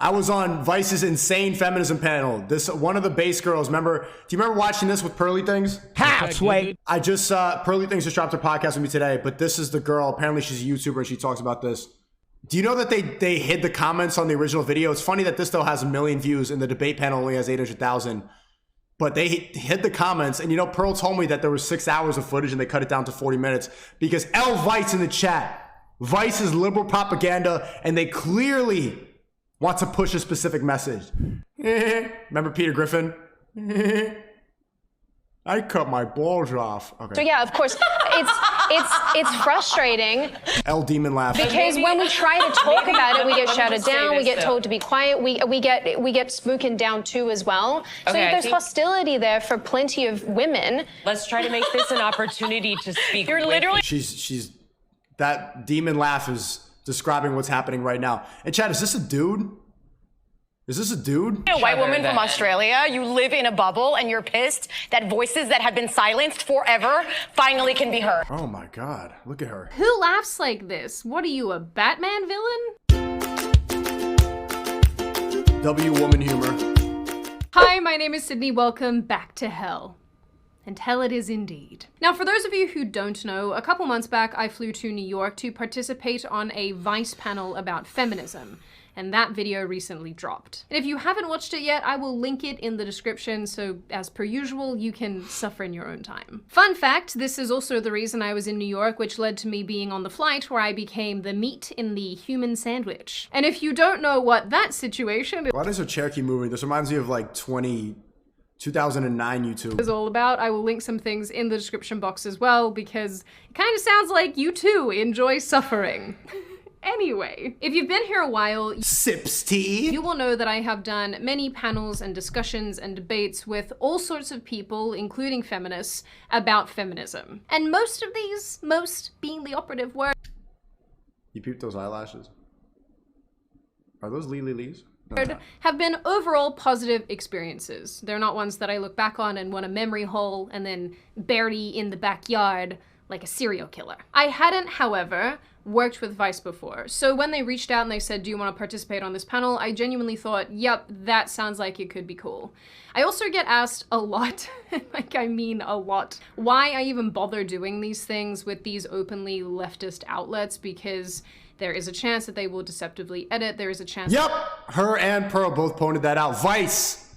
I was on Vice's insane feminism panel. One of the base girls, do you remember watching this with Pearly Things? Halfway. I just Pearly Things just dropped her podcast with me today, but this is the girl. Apparently she's a YouTuber and she talks about this. Do you know that they hid the comments on the original video? It's funny that this still has 1 million views and the debate panel only has 800,000. But they hid the comments. And you know, Pearl told me that there was 6 hours of footage and they cut it down to 40 minutes because L Vice in the chat. Vice is liberal propaganda and they clearly want to push a specific message. Remember Peter Griffin? I cut my balls off. Okay. So yeah, of course, it's frustrating. L Demon laugh. Because when we try to talk about it, we get shouted down, we get told to be quiet, we get spoken down too as well. So there's hostility there for plenty of women. Let's try to make this an opportunity to speak. You're literally She's that demon laugh is describing what's happening right now. And Chad, is this a dude? Is this a dude? a white woman from Australia. You live in a bubble and you're pissed that voices that have been silenced forever finally can be heard. Oh my God, look at her. Who laughs like this? What are you, a Batman villain? W woman humor. Hi, my name is Sydney. Welcome back to hell. And hell it is indeed. Now, for those of you who don't know, a couple months back, I flew to New York to participate on a Vice panel about feminism. And that video recently dropped. And if you haven't watched it yet, I will link it in the description, so as per usual, you can suffer in your own time. Fun fact, this is also the reason I was in New York, which led to me being on the flight where I became the meat in the human sandwich. And if you don't know what that situation Why is her Cherokee moving? This reminds me of like 2009 YouTube. is all about, I will link some things in the description box as well, because it kind of sounds like you too enjoy suffering. Anyway, if you've been here a while, Sips tea. you will know that I have done many panels and discussions and debates with all sorts of people, including feminists, about feminism. And most of these, most being the operative word, You peeped those eyelashes? Are those Lees? No, have been overall positive experiences. They're not ones that I look back on and want a memory hole and then bury in the backyard like a serial killer. I hadn't, however, worked with Vice before. So when they reached out and they said, do you want to participate on this panel? I genuinely thought, yep, that sounds like it could be cool. I also get asked a lot, like I mean a lot, why I even bother doing these things with these openly leftist outlets, because there is a chance that they will deceptively edit. There is a chance. Yep, her and Pearl both pointed that out. Vice.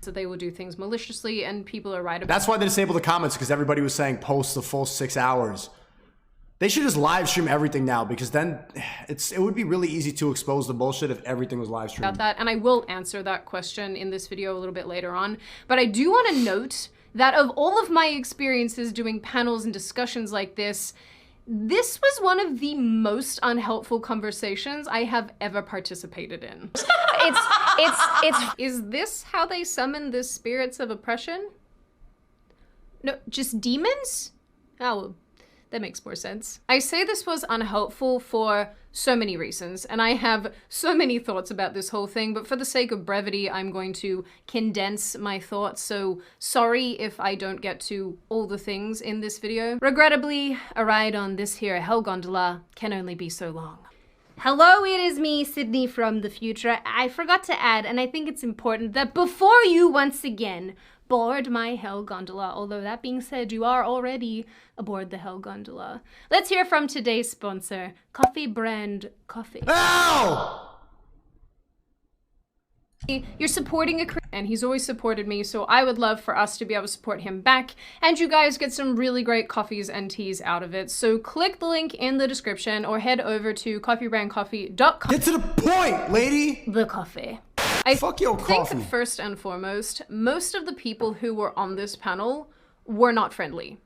So they will do things maliciously, and people are right about That's why they disabled the comments, because everybody was saying post the full 6 hours. They should just live stream everything now, because then it would be really easy to expose the bullshit if everything was live streamed. about that, and I will answer that question in this video a little bit later on. But I do want to note that of all of my experiences doing panels and discussions like this was one of the most unhelpful conversations I have ever participated in. Is this how they summon the spirits of oppression? No, just demons? Oh, well, that makes more sense. I say this was unhelpful for so many reasons, and I have so many thoughts about this whole thing, but for the sake of brevity, I'm going to condense my thoughts, so sorry if I don't get to all the things in this video. Regrettably, a ride on this here hell gondola can only be so long. Hello, it is me, Sydney from the future. I forgot to add, and I think it's important, that before you once again board my hell gondola, although that being said, you are already aboard the hell gondola. Let's hear from today's sponsor, Coffee Brand Coffee. Ow! You're supporting and he's always supported me, so I would love for us to be able to support him back, and you guys get some really great coffees and teas out of it. So click the link in the description or head over to coffeebrandcoffee.com. Get to the point, lady! The coffee. Fuck your coffee. think first and foremost, most of the people who were on this panel were not friendly,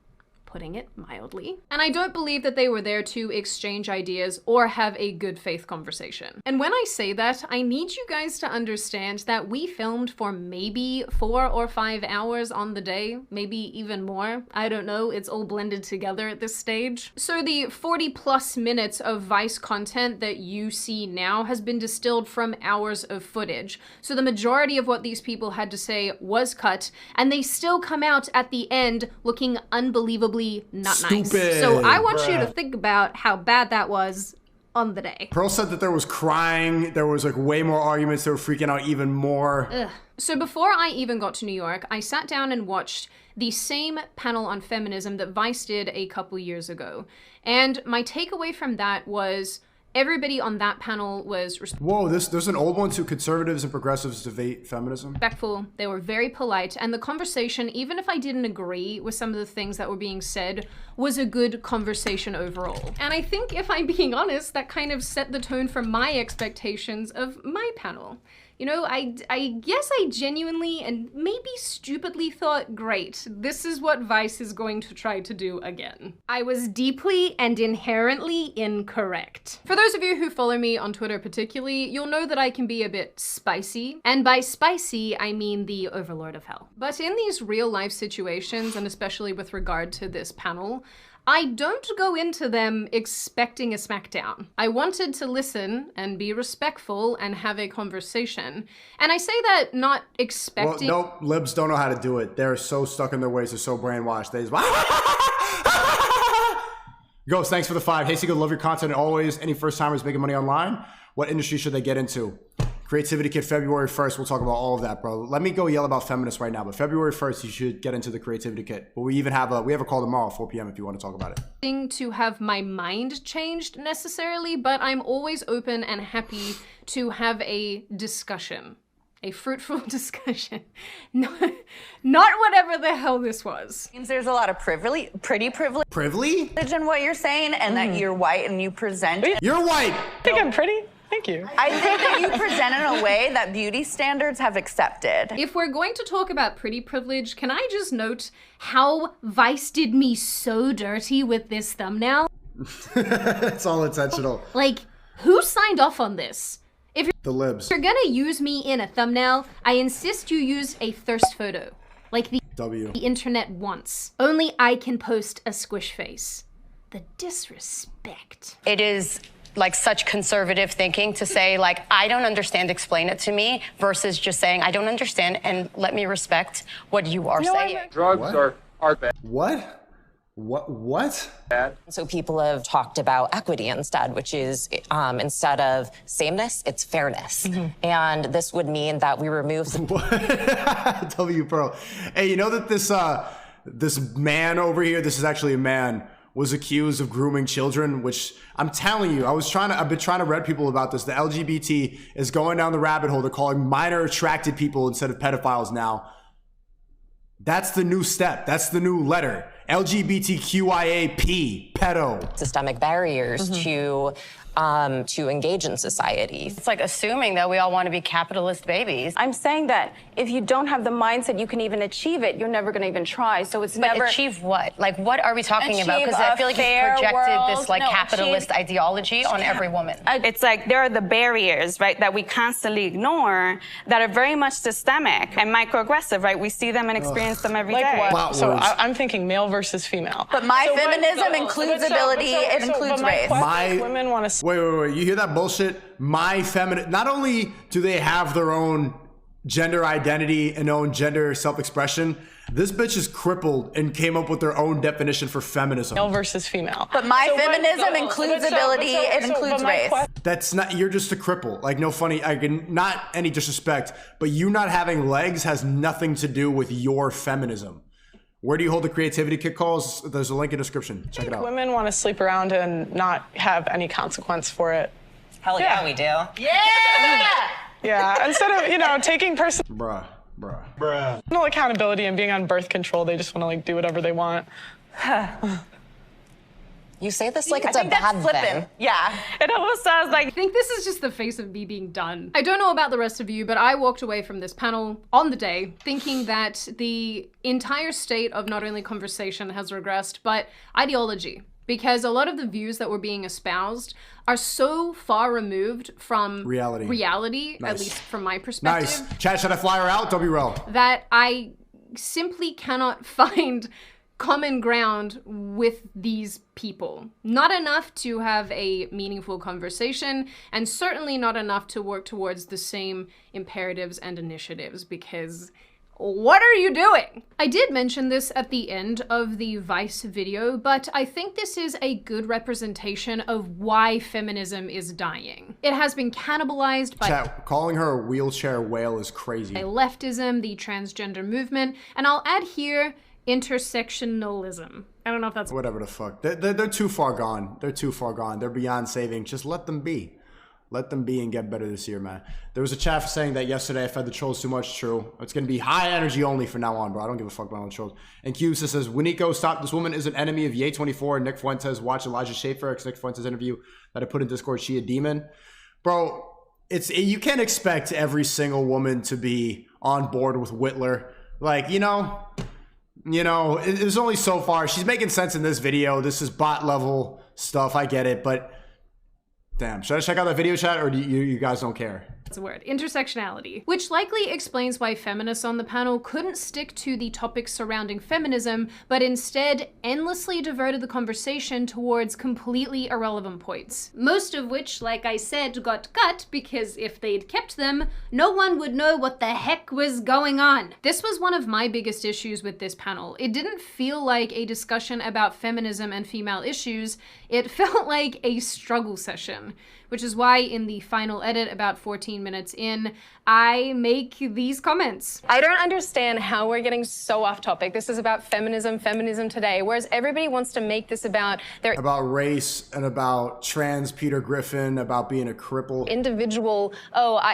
putting it mildly. And I don't believe that they were there to exchange ideas or have a good faith conversation. And when I say that, I need you guys to understand that we filmed for maybe 4 or 5 hours on the day, maybe even more. I don't know, it's all blended together at this stage. So the 40+ minutes of Vice content that you see now has been distilled from hours of footage. So the majority of what these people had to say was cut, and they still come out at the end looking unbelievably not nice. Stupid. So I want you to think about how bad that was on the day. Pearl said that there was crying, there was like way more arguments, they were freaking out even more. Ugh. So before I even got to New York, I sat down and watched the same panel on feminism that Vice did a couple years ago. And my takeaway from that was everybody on that panel was Whoa, there's an old one too. Conservatives and progressives debate feminism. respectful. They were very polite. And the conversation, even if I didn't agree with some of the things that were being said, was a good conversation overall. And I think, if I'm being honest, that kind of set the tone for my expectations of my panel. You know, I guess I genuinely and maybe stupidly thought, great, this is what Vice is going to try to do again. I was deeply and inherently incorrect. For those of you who follow me on Twitter particularly, you'll know that I can be a bit spicy. And by spicy, I mean the overlord of hell. But in these real life situations, and especially with regard to this panel, I don't go into them expecting a smackdown. I wanted to listen and be respectful and have a conversation. And I say that not expecting— Well, nope, libs don't know how to do it. They're so stuck in their ways, they're so brainwashed. They just Ghost, thanks for the 5. Hey, Seagull, love your content always. Any first timers making money online? What industry should they get into? Creativity Kit February 1st. We'll talk about all of that, bro. Let me go yell about feminists right now, but February 1st, you should get into the Creativity Kit. But we have a call tomorrow, 4 p.m. if you want to talk about it. To have my mind changed necessarily, but I'm always open and happy to have a discussion. A fruitful discussion. Not whatever the hell this was. Means there's a lot of pretty privilege in what you're saying, and that you're white and you present. You're white! I think I'm pretty. Thank you. I think that you present in a way that beauty standards have accepted. If we're going to talk about pretty privilege, can I just note how Vice did me so dirty with this thumbnail? It's all intentional. Like, who signed off on this? The libs. If you're gonna use me in a thumbnail, I insist you use a thirst photo. Like the internet wants. Only I can post a squish face. The disrespect. It is like such conservative thinking to say, like, I don't understand, explain it to me, versus just saying, I don't understand and let me respect what you are saying. Drugs are bad. What? What? So people have talked about equity instead, which is instead of sameness, it's fairness. And this would mean that we remove some— W Pearl. Hey, you know that this man over here, this is actually a man, was accused of grooming children, which I'm telling you, I've been trying to read people about this. The LGBT is going down the rabbit hole. They're calling minor attracted people instead of pedophiles now. That's the new step. That's the new letter. LGBTQIAP, pedo. Systemic barriers to engage in society. It's like assuming that we all want to be capitalist babies. I'm saying that if you don't have the mindset you can even achieve it, you're never going to even try. So it's But never— achieve what? Like, what are we talking about? Achieve Because I feel like a you've fair projected world. this like No, capitalist achieve— ideology on every woman. It's like there are the barriers, right, that we constantly ignore that are very much systemic and microaggressive, right? We see them and experience them every day. Like what? Plot So words. I'm thinking male versus female. But my So feminism what- includes but ability, it includes race. Women want to— Wait. You hear that bullshit? My feminine. Not only do they have their own gender identity and own gender self-expression, this bitch is crippled and came up with their own definition for feminism. male versus female. But my So feminism includes ability, it includes race. That's not, you're just a cripple. Like, no funny, not any disrespect, but you not having legs has nothing to do with your feminism. Where do you hold the Creativity Kit calls? There's a link in the description. Check it out. Women want to sleep around and not have any consequence for it. Hell yeah, we do. Yeah, instead of, taking personal Bruh. accountability and being on birth control, they just want to, like, do whatever they want. You say this like it's a bad thing. Yeah. It almost sounds like— I think this is just the face of me being done. I don't know about the rest of you, but I walked away from this panel on the day thinking that the entire state of not only conversation has regressed, but ideology. Because a lot of the views that were being espoused are so far removed from reality, Nice. at least from my perspective. Nice. Chad, should I fly her out? WREL. That I simply cannot find common ground with these people. Not enough to have a meaningful conversation, and certainly not enough to work towards the same imperatives and initiatives, because What are you doing? I did mention this at the end of the Vice video, but I think this is a good representation of why feminism is dying. It has been cannibalized by— Chat, calling her a wheelchair whale is crazy. Leftism, the transgender movement, and I'll add here intersectionalism. I don't know if that's— whatever the fuck. They're too far gone. They're too far gone. They're beyond saving. Just let them be. Let them be and get better this year, man. There was a chat saying that yesterday I fed the trolls too much. True. It's going to be high energy only from now on, bro. I don't give a fuck about all the trolls. And Q's says, Winiko, stop. This woman is an enemy of Ye24 and Nick Fuentes. Watch Elijah Schaefer, Nick Fuentes interview that I put in Discord. She a demon. Bro, you can't expect every single woman to be on board with Whitler. Like, you know, it was only so far. She's making sense in this video. This is bot level stuff. I get it, but damn, should I check out that video, chat, or do you guys don't care? That's a word. Intersectionality. Which likely explains why feminists on the panel couldn't stick to the topics surrounding feminism, but instead endlessly diverted the conversation towards completely irrelevant points. Most of which, like I said, got cut because if they'd kept them, no one would know what the heck was going on. This was one of my biggest issues with this panel. It didn't feel like a discussion about feminism and female issues. It felt like a struggle session, which is why in the final edit, about 14 minutes in, I make these comments. I don't understand how we're getting so off topic. This is about feminism today, whereas everybody wants to make this about their— about race and about trans Peter Griffin, about being a cripple. Individual,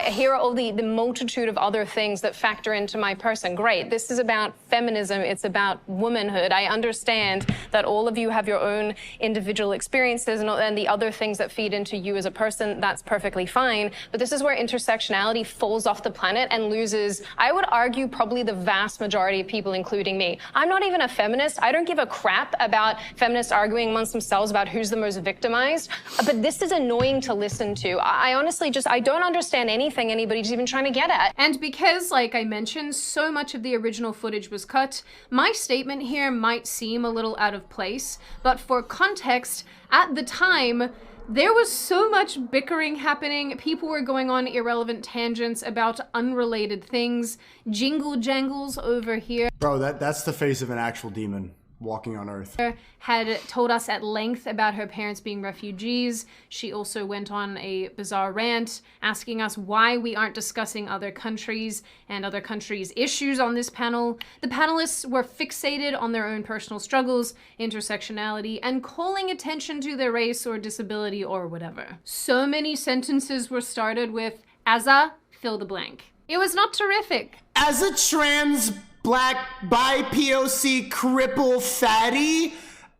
here are all the multitude of other things that factor into my person. Great, this is about feminism, it's about womanhood. I understand that all of you have your own individual experiences and the other things that feed into you as a person, that's perfectly fine. But this is where intersectionality falls off the planet and loses, I would argue, probably the vast majority of people, including me. I'm not even a feminist. I don't give a crap about feminists arguing amongst themselves about who's the most victimized. But this is annoying to listen to. I honestly I don't understand anything anybody's even trying to get at. And because, like I mentioned, so much of the original footage was cut, my statement here might seem a little out of place, but for context, at the time, there was so much bickering happening. People were going on irrelevant tangents about unrelated things. Jingle jangles over here. Bro, that's the face of an actual demon walking on Earth. Had told us at length about her parents being refugees. She also went on a bizarre rant asking us why we aren't discussing other countries and other countries' issues on this panel. The panelists were fixated on their own personal struggles, intersectionality, and calling attention to their race or disability or whatever. So many sentences were started with, as a, fill the blank. It was not terrific. As a trans black bi-POC cripple fatty,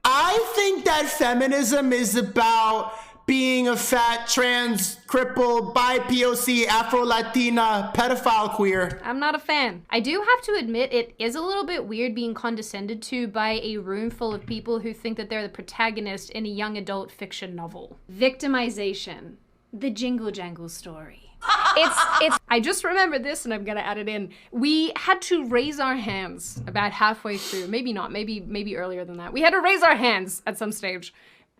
I think that feminism is about being a fat trans cripple bi-POC Afro-Latina pedophile queer. I'm not a fan. I do have to admit it is a little bit weird being condescended to by a room full of people who think that they're the protagonist in a young adult fiction novel. Victimization. The jingle jangle story. It's I just remembered this and I'm gonna add it in. We had to raise our hands about halfway through, maybe not, maybe earlier than that. We had to raise our hands at some stage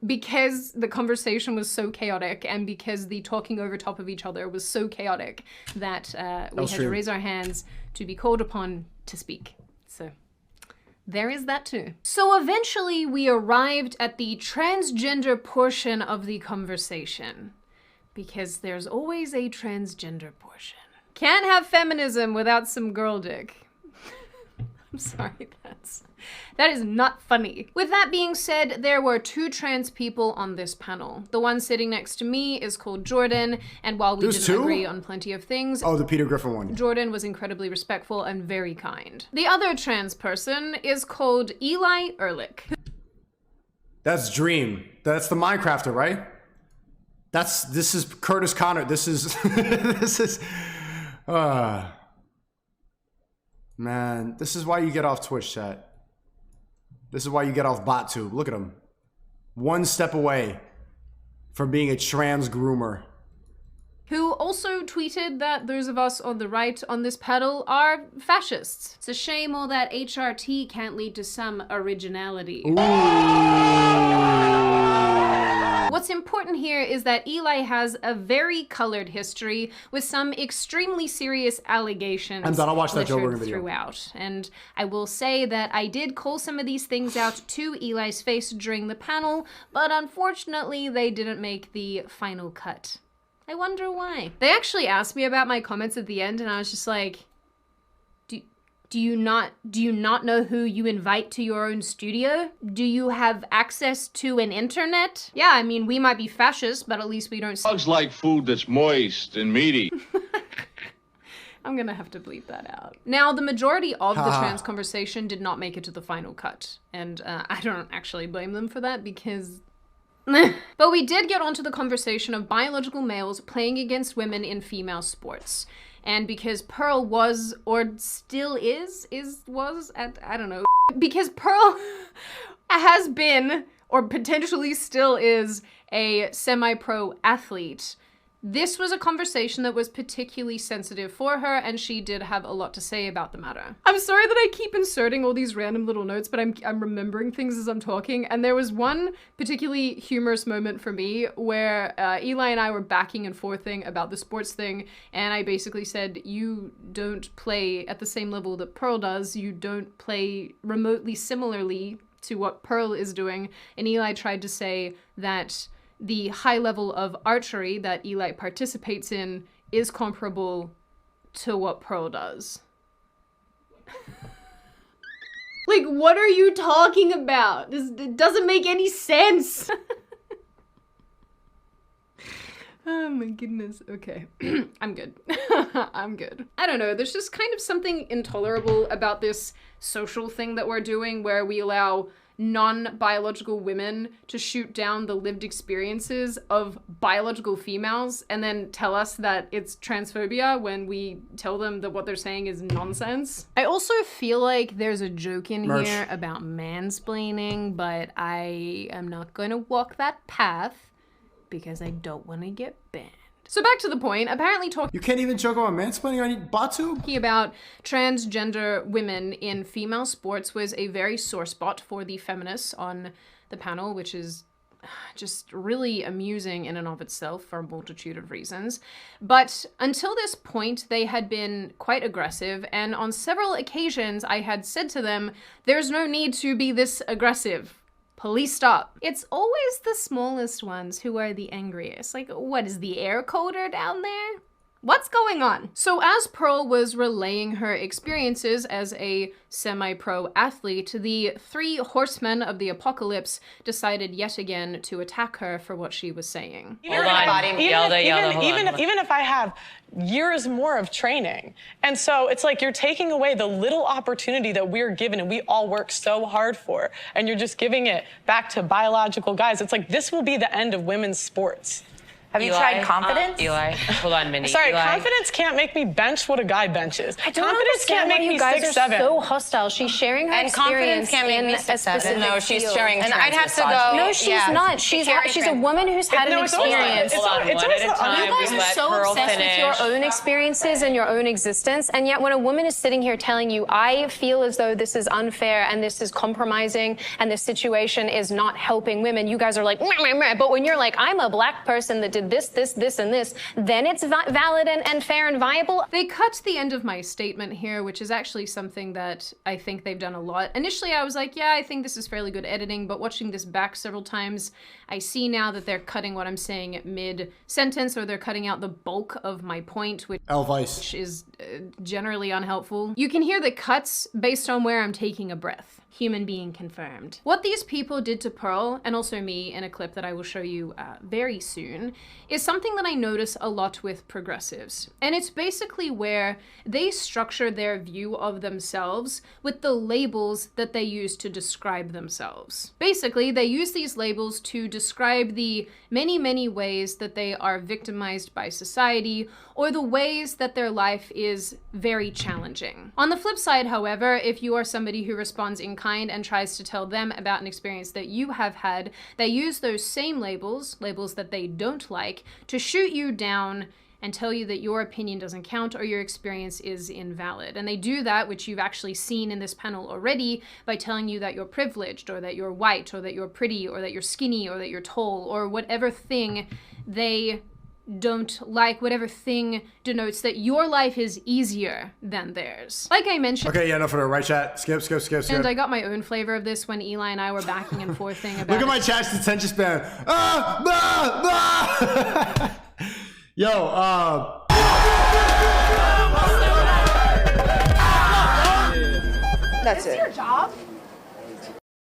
because the conversation was so chaotic and because the talking over top of each other was so chaotic that we had to raise our hands to be called upon to speak. So there is that too. So eventually we arrived at the transgender portion of the conversation. Because there's always a transgender portion. Can't have feminism without some girl dick. I'm sorry, that is not funny. With that being said, there were two trans people on this panel. The one sitting next to me is called Jordan, and while we didn't agree on plenty of things— oh, the Peter Griffin one. Jordan was incredibly respectful and very kind. The other trans person is called Eli Ehrlich. That's Dream. That's the Minecrafter, right? This is Curtis Connor. This is man, this is why you get off Twitch, chat. This is why you get off BotTube. Look at him. One step away from being a trans groomer. Who also tweeted that those of us on the right on this panel are fascists. It's a shame all that HRT can't lead to some originality. Ooh. What's important here is that Eli has a very colored history with some extremely serious allegations. I'm done. I'll watch that Joe Rogan video. Throughout. And I will say that I did call some of these things out to Eli's face during the panel, but unfortunately they didn't make the final cut. I wonder why. They actually asked me about my comments at the end, and I was just like, do you not know who you invite to your own studio? Do you have access to an internet? Yeah, I mean, we might be fascist, but at least we don't... Dogs like food that's moist and meaty. I'm gonna have to bleep that out. Now, the majority of the trans conversation did not make it to the final cut, and I don't actually blame them for that because... But we did get onto the conversation of biological males playing against women in female sports. And because Pearl was, or still I don't know. Because Pearl has been, or potentially still is, a semi-pro athlete, this was a conversation that was particularly sensitive for her, and she did have a lot to say about the matter. I'm sorry that I keep inserting all these random little notes, but I'm remembering things as I'm talking, and there was one particularly humorous moment for me where Eli and I were backing and forthing about the sports thing, and I basically said, you don't play at the same level that Pearl does, you don't play remotely similarly to what Pearl is doing, and Eli tried to say that the high level of archery that Eli participates in is comparable to what Pearl does. Like, what are you talking about? It doesn't make any sense. Oh my goodness. Okay. I'm good. I'm good. I don't know. There's just kind of something intolerable about this social thing that we're doing where we allow non-biological women to shoot down the lived experiences of biological females and then tell us that it's transphobia when we tell them that what they're saying is nonsense. I also feel like there's a joke in here about mansplaining, but I am not going to walk that path because I don't want to get banned. So back to the point, apparently You can't even joke about mansplaining on Batu? Talking about transgender women in female sports was a very sore spot for the feminists on the panel, which is just really amusing in and of itself for a multitude of reasons. But until this point, they had been quite aggressive, and on several occasions I had said to them, there's no need to be this aggressive. Please stop. It's always the smallest ones who are the angriest. Like, what is the air colder down there? What's going on? So as Pearl was relaying her experiences as a semi-pro athlete, the three horsemen of the apocalypse decided yet again to attack her for what she was saying. Even if I have years more of training. And so it's like you're taking away the little opportunity that we're given and we all work so hard for, and you're just giving it back to biological guys. It's like, this will be the end of women's sports. Have you tried confidence? Eli, hold on a minute. Sorry, Eli. Confidence can't make me bench what a guy benches. I don't Confidence can't make me 6'7". So hostile. She's sharing her experience confidence can't make me 6'7". No, she's sharing And I'd have to go. No, she's not. She's a woman who's had an experience. Hold on, one at a time. You guys are so obsessed with your own experiences and your own existence, and yet when a woman is sitting here telling you, I feel as though this is unfair and this is compromising and this situation is not helping women, you guys are like, meh, meh, meh. But when you're like, I'm a black person that did this, and this, then it's valid and fair and viable. They cut the end of my statement here, which is actually something that I think they've done a lot. Initially, I was like, yeah, I think this is fairly good editing, but watching this back several times, I see now that they're cutting what I'm saying mid-sentence, or they're cutting out the bulk of my point, which is generally unhelpful. You can hear the cuts based on where I'm taking a breath. Human being confirmed. What these people did to Pearl, and also me in a clip that I will show you very soon, is something that I notice a lot with progressives. And it's basically where they structure their view of themselves with the labels that they use to describe themselves. Basically, they use these labels to describe the many, many ways that they are victimized by society, or the ways that their life is very challenging. On the flip side, however, if you are somebody who responds in kind and tries to tell them about an experience that you have had, they use those same labels that they don't like, to shoot you down and tell you that your opinion doesn't count or your experience is invalid. And they do that, which you've actually seen in this panel already, by telling you that you're privileged, or that you're white, or that you're pretty, or that you're skinny, or that you're tall, or whatever thing they don't like, whatever thing denotes that your life is easier than theirs. Like I mentioned. Okay, yeah, no, for the right chat. Skip. And I got my own flavor of this when Eli and I were backing and forthing about Look at my chat's attention span. Yo, That's it. Your job?